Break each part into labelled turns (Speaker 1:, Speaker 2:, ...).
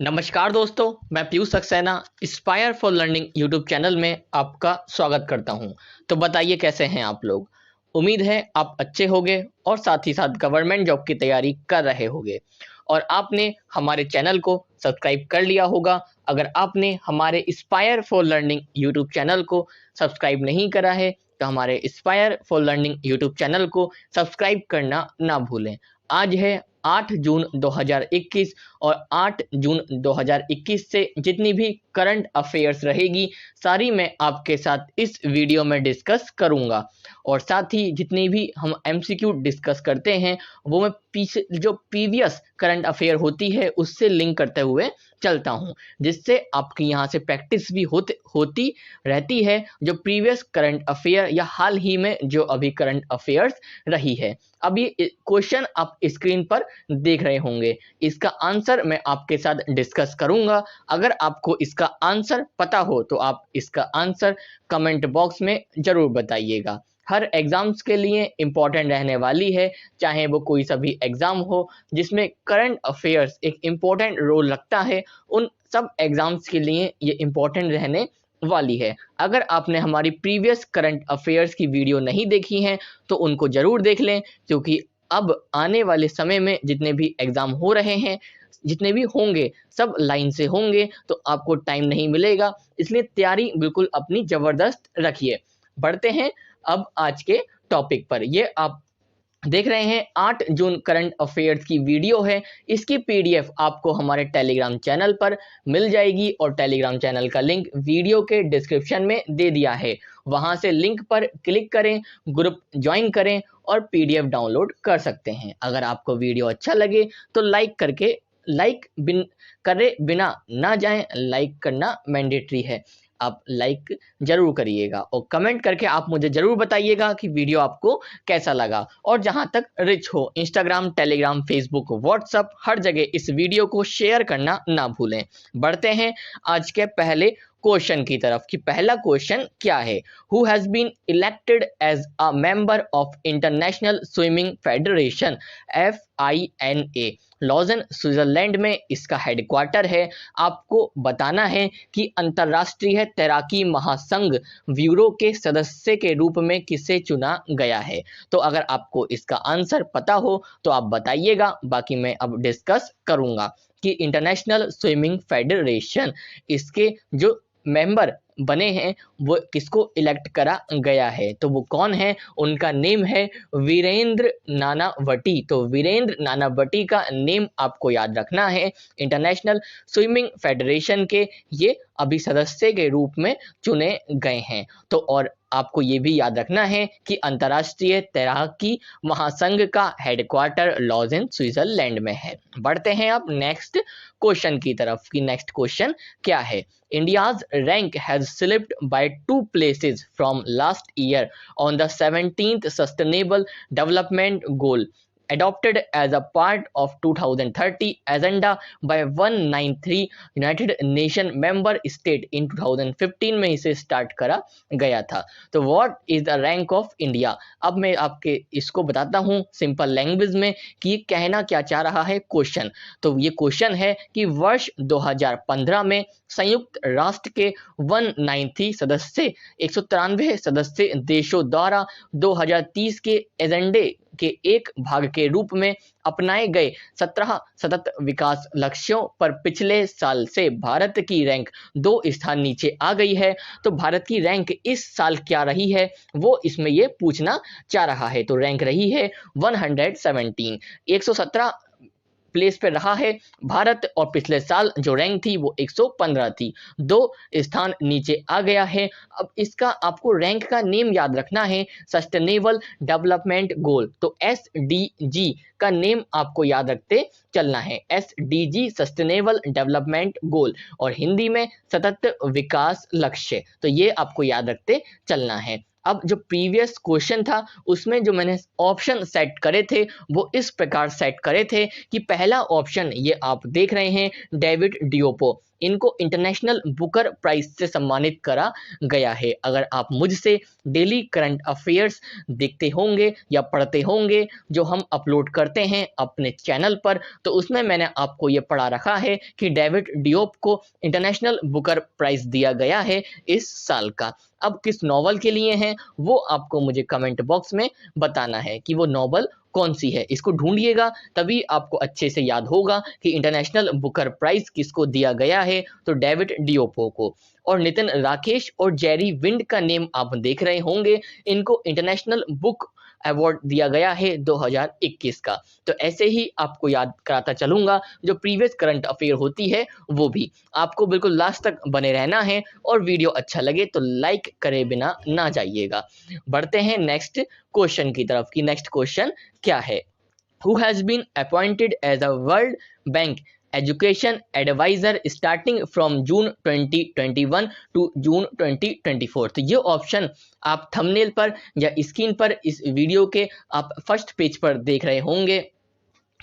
Speaker 1: नमस्कार दोस्तों, मैं Piyush Saxena inspire for learning YouTube channel में आपका स्वागत करता हूं। तो बताइए कैसे हैं आप लोग। उम्मीद है आप अच्छे होंगे और साथ ही साथ गवर्नमेंट जॉब की तैयारी कर रहे होंगे और आपने हमारे चैनल को सब्सक्राइब कर लिया होगा। अगर आपने हमारे inspire for learning YouTube channel को सब्सक्राइब नहीं करा है तो हमारे inspire for learning YouTube channel को सब्सक्राइब करना ना भूलें। आज है 8 जून 2021 और 8 जून 2021 से जितनी भी करंट अफेयर्स रहेगी सारी मैं आपके साथ इस वीडियो में डिस्कस करूंगा और साथ ही जितनी भी हम एमसीक्यू डिस्कस करते हैं वो मैं पीछे जो प्रीवियस करंट अफेयर होती है उससे लिंक करते हुए चलता हूं, जिससे आपकी यहाँ से प्रैक्टिस भी होती रहती है जो प्रीवियस करंट अफेयर या हाल ही में जो अभी करंट अफेयर्स रही है। अब ये क्वेश्चन आप स्क्रीन पर देख रहे होंगे, इसका आंसर मैं आपके साथ डिस्कस करूंगा। अगर आपको इसका आंसर पता हो तो आप इसका आंसर कमेंट बॉक्स में जरूर बताइएगा। हर एग्जाम्स के लिए इम्पोर्टेंट रहने वाली है, चाहे वो कोई सा भी एग्जाम हो जिसमें करंट अफेयर्स एक इम्पोर्टेंट रोल रखता है, उन सब एग्जाम्स के लिए ये इम्पोर्टेंट रहने वाली है। अगर आपने हमारी प्रीवियस करंट अफेयर्स की वीडियो नहीं देखी हैं तो उनको जरूर देख लें, क्योंकि अब आने वाले समय में जितने भी एग्जाम हो रहे हैं, जितने भी होंगे सब लाइन से होंगे तो आपको टाइम नहीं मिलेगा, इसलिए तैयारी बिल्कुल अपनी जबरदस्त रखिए। बढ़ते हैं अब आज के टॉपिक पर। ये आप देख रहे हैं 8 जून करंट अफेयर्स की वीडियो है। इसकी पीडीएफ आपको हमारे टेलीग्राम चैनल पर मिल जाएगी और टेलीग्राम चैनल का लिंक वीडियो के डिस्क्रिप्शन में दे दिया है। वहां से लिंक पर क्लिक करें, ग्रुप ज्वाइन करें और पीडीएफ डाउनलोड कर सकते हैं। अगर आपको वीडियो अच्छा लगे तो लाइक करे बिना ना जाएं, लाइक करना मैंडेटरी है। आप लाइक जरूर करिएगा और कमेंट करके आप मुझे जरूर बताइएगा कि वीडियो आपको कैसा लगा। और जहां तक रिच हो, इंस्टाग्राम, टेलीग्राम, फेसबुक, व्हाट्सएप हर जगह इस वीडियो को शेयर करना ना भूलें। बढ़ते हैं आज के पहले क्वेश्चन की तरफ कि पहला क्वेश्चन क्या है। Who has been elected as a member of international swimming federation FINA, Lausanne Switzerland में इसका हेडक्वार्टर है। आपको बताना है कि अंतरराष्ट्रीय तैराकी महासंघ ब्यूरो के सदस्य के रूप में किसे चुना गया है। तो अगर आपको इसका आंसर पता हो तो आप बताइएगा, बाकी मैं अब डिस्कस करूंगा कि इंटरनेशनल स्विमिंग फेडरेशन इसके जो मेंबर बने हैं वो किसको इलेक्ट करा गया है। तो वो कौन है, उनका नेम है वीरेंद्र नानावटी। तो वीरेंद्र नानावटी का नेम आपको याद रखना है। इंटरनेशनल स्विमिंग फेडरेशन के ये अभी सदस्य के रूप में चुने गए हैं। तो और आपको ये भी याद रखना है कि अंतर्राष्ट्रीय तैराकी महासंघ का हेडक्वार्टर लॉजन स्विट्जरलैंड में है। बढ़ते हैं अब नेक्स्ट क्वेश्चन की तरफ कि नेक्स्ट क्वेश्चन क्या है। India's rank has slipped by 2 places from last year on the 17th Sustainable Development Goal adopted as a part of 2030 agenda by 193 United nation member state in 2015 में इसे start करा गया था। तो what is the rank of India. अब मैं आपके इसको बताता हूं सिंपल लैंग्वेज में कि ये कहना क्या चाह रहा है क्वेश्चन। तो ये क्वेश्चन है कि वर्ष 2015 में संयुक्त राष्ट्र के 193 सदस्य 193 सदस्य देशों द्वारा 2030 के एजेंडे के एक भाग के रूप में अपनाए गए 17 सतत विकास लक्ष्यों पर पिछले साल से भारत की रैंक 2 स्थान नीचे आ गई है। तो भारत की रैंक इस साल क्या रही है वो इसमें ये पूछना चाह रहा है। तो रैंक रही है 117, 117 प्लेस पे रहा है भारत और पिछले साल जो रैंक थी वो 115 थी, 2 स्थान नीचे आ गया है। अब इसका आपको रैंक का नेम याद रखना है, सस्टेनेबल डेवलपमेंट गोल। तो SDG का नेम आपको याद रखते चलना है, SDG सस्टेनेबल डेवलपमेंट गोल, और हिंदी में सतत विकास लक्ष्य। तो ये आपको याद रखते चलना है। अब जो प्रीवियस क्वेश्चन था उसमें जो मैंने ऑप्शन सेट करे थे वो इस प्रकार सेट करे थे कि पहला ऑप्शन ये आप देख रहे हैं, डेविड डियोपो, इनको इंटरनेशनल बुकर प्राइज से सम्मानित करा गया है। अगर आप मुझसे डेली करंट अफेयर्स देखते होंगे या पढ़ते होंगे जो हम अपलोड करते हैं अपने चैनल पर, तो उसमें मैंने आपको ये पढ़ा रखा है कि डेविड डियोप को इंटरनेशनल बुकर प्राइज दिया गया है इस साल का। अब किस नॉवल के लिए है वो आपको मुझे कमेंट बॉक्स में बताना है कि वो नॉवल कौन सी है। इसको ढूंढिएगा तभी आपको अच्छे से याद होगा कि इंटरनेशनल बुकर प्राइज किसको दिया गया है, तो डेविड डियोपो को। और नितिन राकेश और जेरी विंड का नेम आप देख रहे होंगे, इनको इंटरनेशनल बुक अवार्ड दिया गया है 2021 का। तो ऐसे ही आपको याद कराता चलूंगा, जो प्रीवियस करंट अफेयर होती है वो भी आपको बिल्कुल लास्ट तक बने रहना है, और वीडियो अच्छा लगे तो लाइक करे बिना ना जाइएगा। बढ़ते हैं नेक्स्ट क्वेश्चन की तरफ कि नेक्स्ट क्वेश्चन क्या है। Who has been appointed as a World Bank Education Advisor starting from June 2021 to June 2024? तो ये ऑप्शन आप थंबनेल पर या स्क्रीन पर इस वीडियो के आप फर्स्ट पेज पर देख रहे होंगे।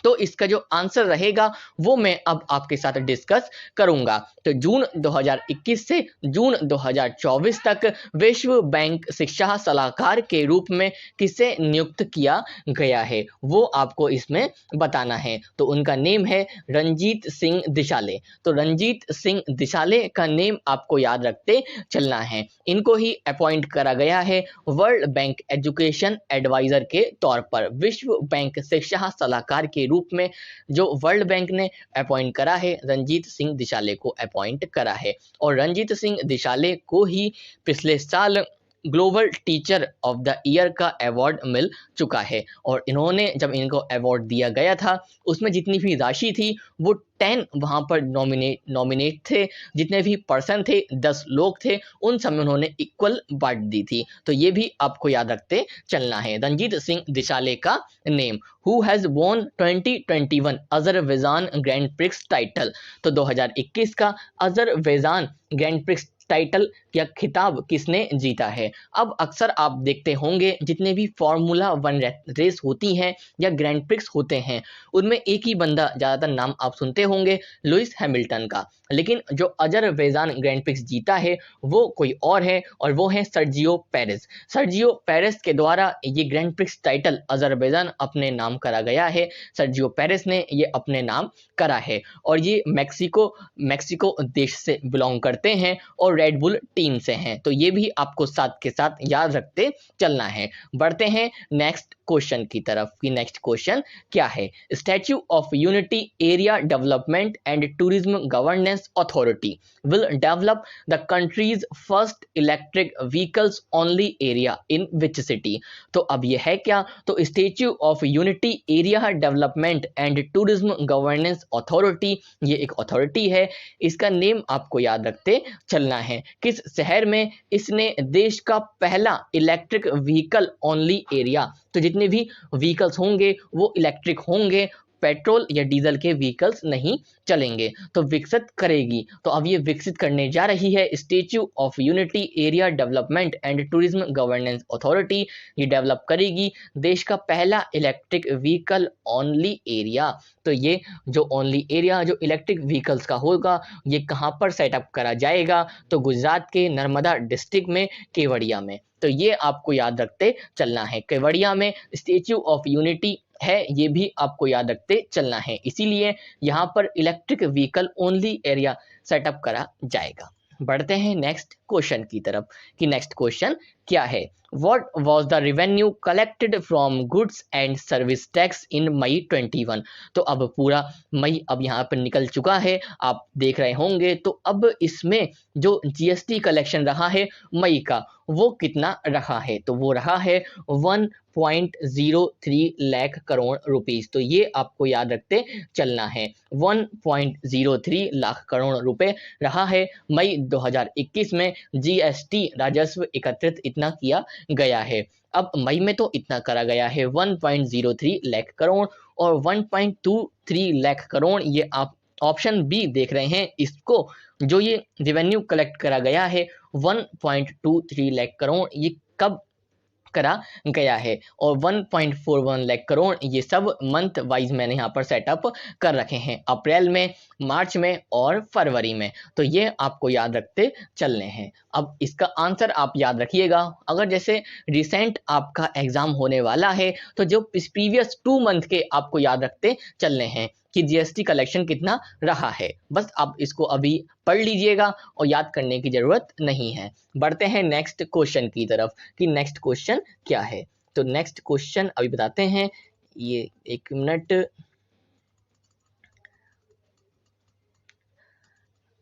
Speaker 1: तो इसका जो आंसर रहेगा वो मैं अब आपके साथ डिस्कस करूंगा। तो जून 2021 से जून 2024 तक विश्व बैंक शिक्षा सलाहकार के रूप में किसे नियुक्त किया गया है वो आपको इसमें बताना है। तो उनका नेम है रंजीत सिंह दिशाले। तो रंजीत सिंह दिशाले का नेम आपको याद रखते चलना है। इनको ही अपॉइंट करा गया है वर्ल्ड बैंक एजुकेशन एडवाइजर के तौर पर, विश्व बैंक शिक्षा सलाहकार के रूप में जो वर्ल्ड बैंक ने अपॉइंट करा है, रंजीत सिंह दिशाले को अपॉइंट करा है। और रंजीत सिंह दिशाले को ही पिछले साल global teacher of the year का अवार्ड मिल चुका है। और इन्होंने जब इनको अवार्ड दिया गया था उसमें जितनी भी राशि थी वो 10 वहाँ पर नॉमिनेट थे, जितने भी पर्सन थे 10 लोग थे, उन सब में उन्होंने इक्वल बांट दी थी। तो ये भी आपको याद रखते चलना है रंजीत सिंह दिशाले का name. Who has won 2021 Azerbaijan grand prix title? तो 2021 का अजरबैजान ग्रैंड प्रिक्स टाइटल या खिताब किसने जीता है? अब अक्सर आप देखते होंगे जितने भी फार्मूला 1 रेस होती हैं या ग्रैंड प्रिक्स होते हैं उनमें एक ही बंदा ज़्यादातर नाम आप सुनते होंगे, लुइस हैमिल्टन का। लेकिन जो अजरबैजान ग्रैंड प्रिक्स जीता है वो कोई और है, और वो है सर्जियो पेरेस। सर्जियो पेरेस के द्वारा ये ग्रैंड प्रिक्स टाइटल अजरबैजान अपने नाम करा गया है। सर्जियो पेरेस ने ये अपने नाम करा है, और ये मैक्सिको देश से बिलोंग करते हैं और रेड बुल टीम से हैं। तो ये भी आपको साथ के साथ याद रखते चलना है। बढ़ते हैं नेक्स्ट क्वेश्चन की तरफ कि नेक्स्ट क्वेश्चन क्या है। Statue of unity area development and tourism governance authority will develop the countries first electric vehicles only area in which city? तो अब ये है क्या? तो statue of unity area development and tourism governance authority ये एक अथॉरिटी है। इसका नेम आपको याद रखते चलना है। किस शहर में इसने देश का पहला इलेक्ट्रिक व्हीकल ओनली एरिया, तो जितने भी व्हीकल्स होंगे वो इलेक्ट्रिक होंगे, पेट्रोल या डीजल के व्हीकल्स नहीं चलेंगे, तो विकसित करेगी। तो अब ये विकसित करने जा रही है statue of unity area development and tourism governance authority. ये डेवलप करेगी देश का पहला इलेक्ट्रिक व्हीकल ओनली एरिया। तो ये जो ओनली एरिया जो इलेक्ट्रिक व्हीकल्स का होगा ये कहाँ पर सेटअप करा जाएगा? तो गुजरात के नर्मदा डिस्ट्रिक्ट में केवड़िया में। तो ये आपको याद रखते चलना है, केवड़िया में स्टैच्यू ऑफ यूनिटी है, ये भी आपको याद रखते चलना है। इसीलिए यहाँ पर electric vehicle only area setup करा जाएगा। बढ़ते हैं नेक्स्ट क्वेश्चन की तरफ कि नेक्स्ट क्वेश्चन क्या है। What was the revenue collected from goods and service tax in मई 21? तो अब पूरा मई अब यहाँ पर निकल चुका है, आप देख रहे होंगे। तो अब इसमें जो जीएसटी कलेक्शन रहा है मई का वो कितना रहा है? तो वो रहा है 1.03 लाख करोड़ रुपीस। तो ये आपको याद रखते चलना है, 1.03 लाख करोड़ रुपए रहा है मई 2021 में। जीएसटी राजस्व एकत्रित इतना किया गया है। अब मई में तो इतना करा गया है 1.03 लाख करोड़, और 1.23 लाख करोड़ ये आप ऑप्शन बी देख रहे हैं। इसको जो ये रेवेन्यू कलेक्ट करा गया है 1.23 लाख करोड़, ये कब करा गया है और 1.41 लाख करोड़ ये सब मंथ वाइज मैंने यहाँ पर सेटअप कर रखे हैं, अप्रैल में, मार्च में और फरवरी में। तो ये आपको याद रखते चलने हैं। अब इसका आंसर आप याद रखिएगा, अगर जैसे रिसेंट आपका एग्जाम होने वाला है तो जो प्रीवियस 2 मंथ के आपको याद रखते चलने हैं कि जीएसटी कलेक्शन कितना रहा है। बस आप इसको अभी पढ़ लीजिएगा और याद करने की जरूरत नहीं है। बढ़ते हैं नेक्स्ट क्वेश्चन की तरफ कि नेक्स्ट क्वेश्चन क्या है। तो नेक्स्ट क्वेश्चन अभी बताते हैं, ये 1 मिनट।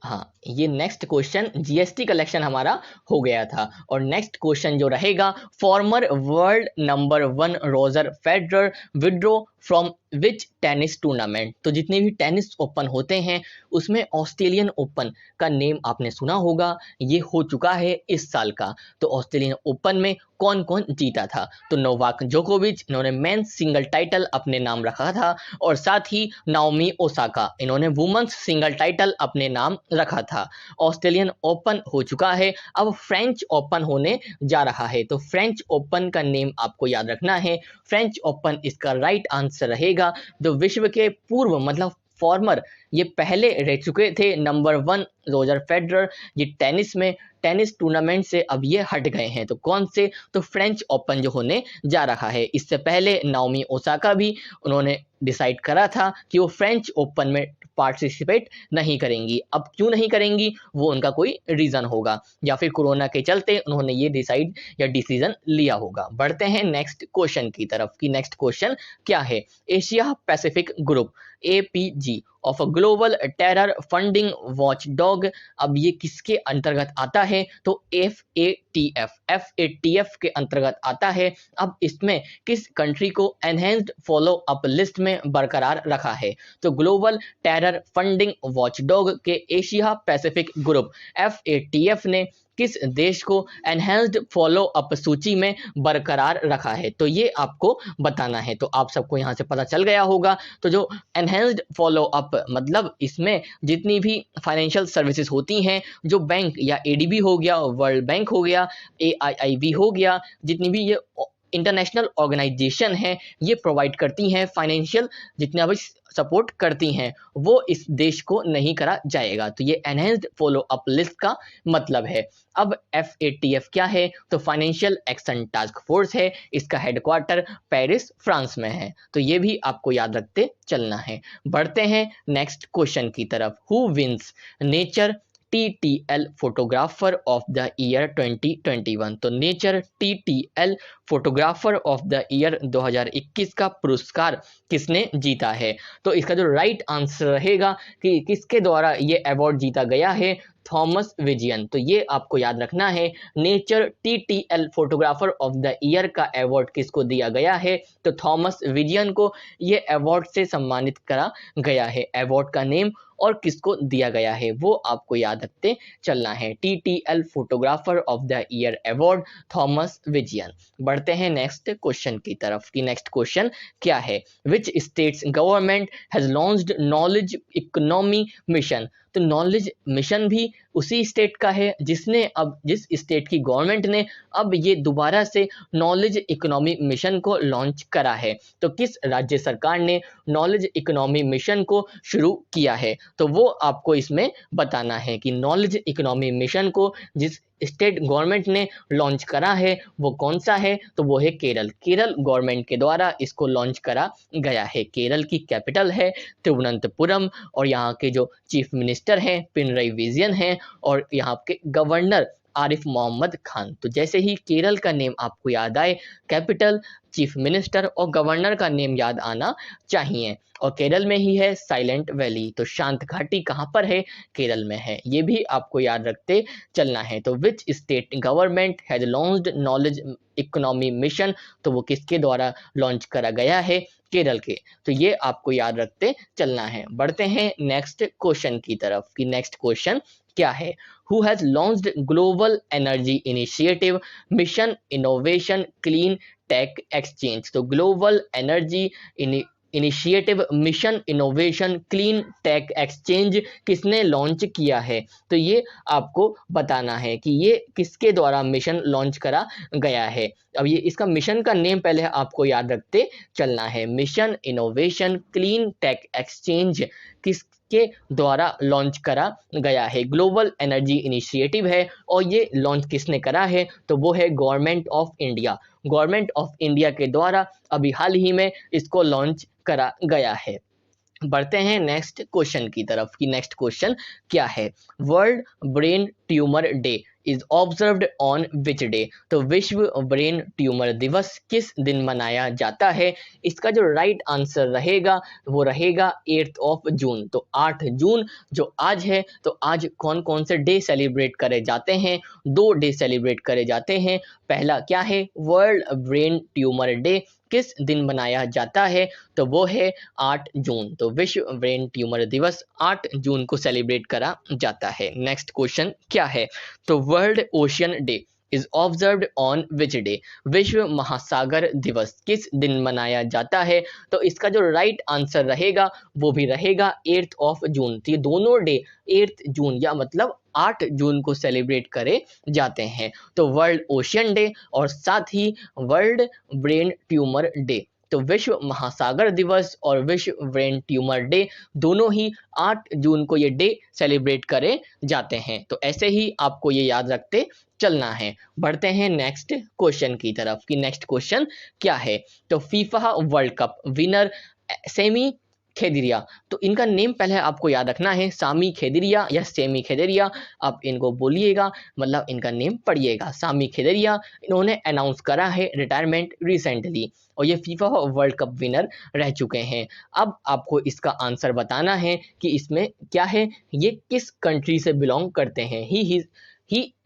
Speaker 1: हाँ, ये नेक्स्ट क्वेश्चन जीएसटी कलेक्शन हमारा हो गया था और नेक्स्ट क्वेश्चन जो रहेगा, farmer world number 1 Roger Federer withdraw from which tennis tournament. तो जितने भी टेनिस ओपन होते हैं उसमें ऑस्ट्रेलियन ओपन का नेम आपने सुना होगा, ये हो चुका है इस साल का। तो ऑस्ट्रेलियन ओपन में कौन कौन जीता था? तो नोवाक जोकोविच, इन्होंने मेंस सिंगल टाइटल अपने नाम रखा था और साथ ही नाओमी ओसाका, इन्होंने वुमेन्स सिंगल टाइटल अपने नाम रखा था। ऑस्ट्रेलियन ओपन हो चुका है, अब फ्रेंच ओपन होने जा रहा है। तो फ्रेंच ओपन का नेम आपको याद रखना है। फ्रेंच ओपन इसका राइट आंसर रहेगा। जो विश्व के पूर्व मतलब फॉर्मर, ये पहले रह चुके थे नंबर 1 रोजर फेडरर, ये टेनिस टूर्नामेंट से अब ये हट गए हैं। तो कौन से? तो फ्रेंच ओपन जो होने जा रहा है। इससे पहले नाओमी ओसाका भी उन्होंने डिसाइड करा था कि वो फ्रेंच ओपन में पार्टिसिपेट नहीं करेंगी। अब क्यों नहीं करेंगी वो उनका कोई रीजन होगा, या फिर कोरोना के चलते उन्होंने ये डिसाइड या डिसीजन लिया होगा। बढ़ते हैं नेक्स्ट क्वेश्चन की तरफ कि नेक्स्ट क्वेश्चन क्या है। Asia Pacific group APG of a global terror funding watchdog, अब ये किसके अंतर्गत आता है? तो FATF के अंतर्गत आता है। अब इसमें किस कंट्री को एनहेंस्ड फॉलो अप लिस्ट में बरकरार रखा है? तो ग्लोबल टेरर फंडिंग वॉचडॉग के एशिया पैसिफिक ग्रुप FATF ने किस देश को एनहेंस्ड फॉलो अप सूची में बरकरार रखा है? तो ये आपको बताना है। तो आप सबको यहाँ से पता चल गया होगा। तो जो एनहेंस्ड फॉलो अप मतलब इसमें जितनी भी फाइनेंशियल सर्विसेज होती हैं, जो बैंक या ADB हो गया, वर्ल्ड बैंक हो गया, AIIB हो गया, जितनी भी ये इंटरनेशनल ऑर्गेनाइजेशन है ये प्रोवाइड करती हैं फाइनेंशियल, जितना भी सपोर्ट करती हैं, वो इस देश को नहीं करा जाएगा। तो ये एनहेंस्ड फॉलो अप लिस्ट का मतलब है। अब FATF क्या है? तो फाइनेंशियल एक्शन टास्क फोर्स है, इसका हेडक्वार्टर पेरिस फ्रांस में है। तो ये भी आपको याद रखते चलना है। बढ़ते हैं नेक्स्ट क्वेश्चन की तरफ। Who wins nature TTL photographer of the year 2021। तो nature TTL photographer of the year 2021 का पुरस्कार किसने जीता है? तो इसका जो राइट आंसर रहेगा कि किसके द्वारा ये अवार्ड जीता गया है? थॉमस विजियन। तो ये आपको याद रखना है। Nature TTL photographer of the year का अवार्ड किसको दिया गया है? तो थॉमस विजियन को ये अवार्ड से सम्मानित करा गया है। अवार्ड का नेम और किसको दिया गया है वो आपको याद रखते चलना है। TTL photographer of the year award Thomas Vijayan. बढ़ते हैं नेक्स्ट क्वेश्चन की तरफ कि नेक्स्ट क्वेश्चन क्या है। Which states government has launched knowledge economy mission. तो नॉलेज मिशन भी उसी स्टेट का है जिस स्टेट की गवर्नमेंट ने अब ये दोबारा से नॉलेज इकोनॉमी मिशन को लॉन्च करा है। तो किस राज्य सरकार ने नॉलेज इकोनॉमी मिशन को शुरू किया है? तो वो आपको इसमें बताना है कि नॉलेज इकोनॉमी मिशन को जिस स्टेट गवर्नमेंट ने लॉन्च करा है वो कौन सा है? तो वो है केरल। केरल गवर्नमेंट के द्वारा इसको लॉन्च करा गया है। केरल की कैपिटल है तिरुवनंतपुरम और यहाँ के जो चीफ मिनिस्टर हैं पिनरई विजयन हैं और यहाँ के गवर्नर आरिफ मोहम्मद खान। तो जैसे ही केरल का नेम आपको याद आए, कैपिटल, चीफ मिनिस्टर और गवर्नर का नेम याद आना चाहिए। और केरल में ही है साइलेंट वैली। तो शांत घाटी कहाँ पर है? केरल में है। ये भी आपको याद रखते चलना है। तो which state government has launched knowledge economy mission, तो वो किसके द्वारा लॉन्च करा गया है? केरल के। तो ये आपको याद रखते चलना है। बढ़ते हैं नेक्स्ट क्वेश्चन की तरफ कि नेक्स्ट क्वेश्चन क्या है। Who has launched global energy initiative mission innovation clean tech exchange. तो global energy initiative mission innovation clean tech exchange किसने लॉन्च किया है? तो ये आपको बताना है कि ये किसके द्वारा मिशन लॉन्च करा गया है। अब ये इसका मिशन का नेम पहले आपको याद रखते चलना है। Mission innovation clean tech exchange किसके द्वारा लॉन्च करा गया है? ग्लोबल एनर्जी इनिशिएटिव है और ये लॉन्च किसने करा है? तो वो है government of India. Government of India के द्वारा अभी हाल ही में इसको लॉन्च करा गया है। बढ़ते हैं नेक्स्ट क्वेश्चन की तरफ कि नेक्स्ट क्वेश्चन क्या है। World brain tumour day is observed on which day? तो विश्व ब्रेन ट्यूमर दिवस किस दिन मनाया जाता है? इसका जो राइट आंसर रहेगा वो रहेगा 8 ऑफ जून। तो 8 जून जो आज है, तो आज कौन कौन से डे सेलिब्रेट करे जाते हैं? 2 डे सेलिब्रेट करे जाते हैं। पहला क्या है? वर्ल्ड ब्रेन ट्यूमर डे किस दिन मनाया जाता है? तो वो है 8 जून। तो विश्व ब्रेन ट्यूमर दिवस 8 जून को सेलिब्रेट करा जाता है। नेक्स्ट क्वेश्चन क्या है? तो world ocean day is observed on which day? विश्व महासागर दिवस किस दिन मनाया जाता है? तो इसका जो राइट आंसर रहेगा वो भी रहेगा 8 ऑफ जून। तो ये दोनों डे 8 जून या मतलब 8 जून को सेलिब्रेट करे जाते हैं। तो वर्ल्ड ओशियन डे और साथ ही वर्ल्ड ब्रेन ट्यूमर डे, तो विश्व महासागर दिवस और विश्व ब्रेन ट्यूमर डे दोनों ही 8 जून को ये डे सेलिब्रेट करे जाते हैं। तो ऐसे ही आपको ये याद रखते चलना है। बढ़ते हैं नेक्स्ट क्वेश्चन की तरफ कि नेक्स्ट क्वेश्चन क्या है? तो FIFA world cup winner Sami Khedira, तो इनका नेम पहले आपको याद रखना है। सामी खेदिरिया या सेमी खेदिरिया आप इनको बोलिएगा, मतलब इनका नेम पढ़िएगा। सामी खेदिरिया इन्होंने अनाउंस करा है रिटायरमेंट रिसेंटली और ये फीफा वर्ल्ड कप विनर रह चुके हैं। अब आपको इसका आंसर बताना है कि इसमें क्या है, ये किस कंट्री से बिलोंग करते हैं। He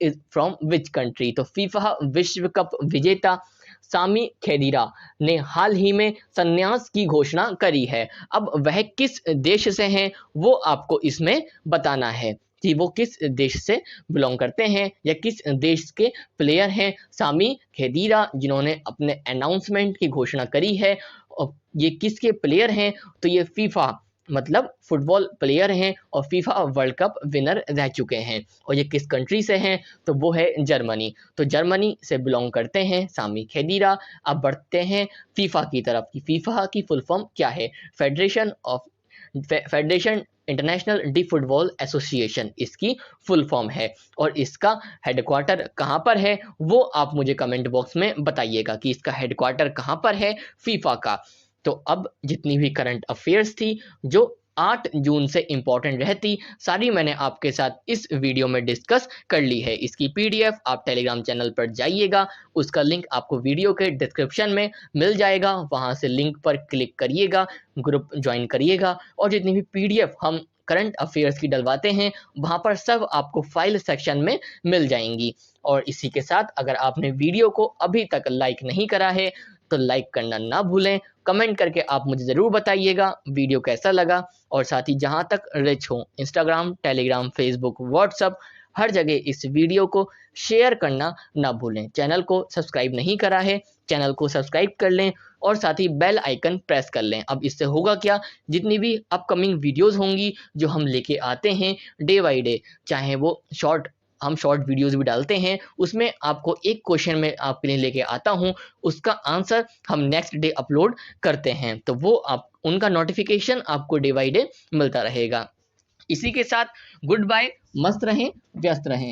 Speaker 1: is from which country? तो फीफा विश्व कप विजेता सामी खेदिरा ने हाल ही में संन्यास की घोषणा करी है। अब वह किस देश से हैं वो आपको इसमें बताना है कि वो किस देश से बिलोंग करते हैं या किस देश के प्लेयर हैं सामी खेदिरा जिन्होंने अपने अनाउंसमेंट की घोषणा करी है। और ये किसके प्लेयर हैं? तो ये फीफा मतलब फुटबॉल प्लेयर हैं और फीफा वर्ल्ड कप विनर रह चुके हैं। और ये किस कंट्री से हैं? तो वो है जर्मनी। तो जर्मनी से बिलोंग करते हैं सामी खेदिरा। अब बढ़ते हैं फीफा की तरफ कि फीफा की फुल फॉर्म क्या है? Federation international D football association इसकी फुल फॉर्म है। और इसका हेडक्वार्टर कहाँ पर है वो आप मुझे कमेंट बॉक्स में बताइएगा कि इसका हेडक्वार्टर कहाँ पर है फीफा का। तो अब जितनी भी करंट अफेयर्स थी जो 8 जून से इंपॉर्टेंट रहती, सारी मैंने आपके साथ इस वीडियो में डिस्कस कर ली है। इसकी पीडीएफ आप टेलीग्राम चैनल पर जाइएगा, उसका लिंक आपको वीडियो के डिस्क्रिप्शन में मिल जाएगा। वहां से लिंक पर क्लिक करिएगा, ग्रुप ज्वाइन करिएगा और जितनी भी पीडीएफ हम करंट अफेयर्स की डलवाते हैं वहां पर सब आपको फाइल सेक्शन में मिल जाएंगी। और इसी के साथ अगर आपने वीडियो को अभी तक लाइक नहीं करा है तो लाइक करना ना भूलें। कमेंट करके आप मुझे ज़रूर बताइएगा वीडियो कैसा लगा। और साथ ही जहां तक रिच हो इंस्टाग्राम, टेलीग्राम, फेसबुक, व्हाट्सअप हर जगह इस वीडियो को शेयर करना ना भूलें। चैनल को सब्सक्राइब नहीं करा है, चैनल को सब्सक्राइब कर लें और साथ ही बेल आइकन प्रेस कर लें। अब इससे होगा क्या, जितनी भी अपकमिंग वीडियोस होंगी जो हम लेके आते हैं डे बाय डे, चाहे वो हम शॉर्ट वीडियोस भी डालते हैं, उसमें आपको एक क्वेश्चन में आपके लिए लेके आता हूं, उसका आंसर हम नेक्स्ट डे अपलोड करते हैं। तो वो आप उनका नोटिफिकेशन आपको डे बाय डे मिलता रहेगा। इसी के साथ गुड बाय, मस्त रहें, व्यस्त रहें।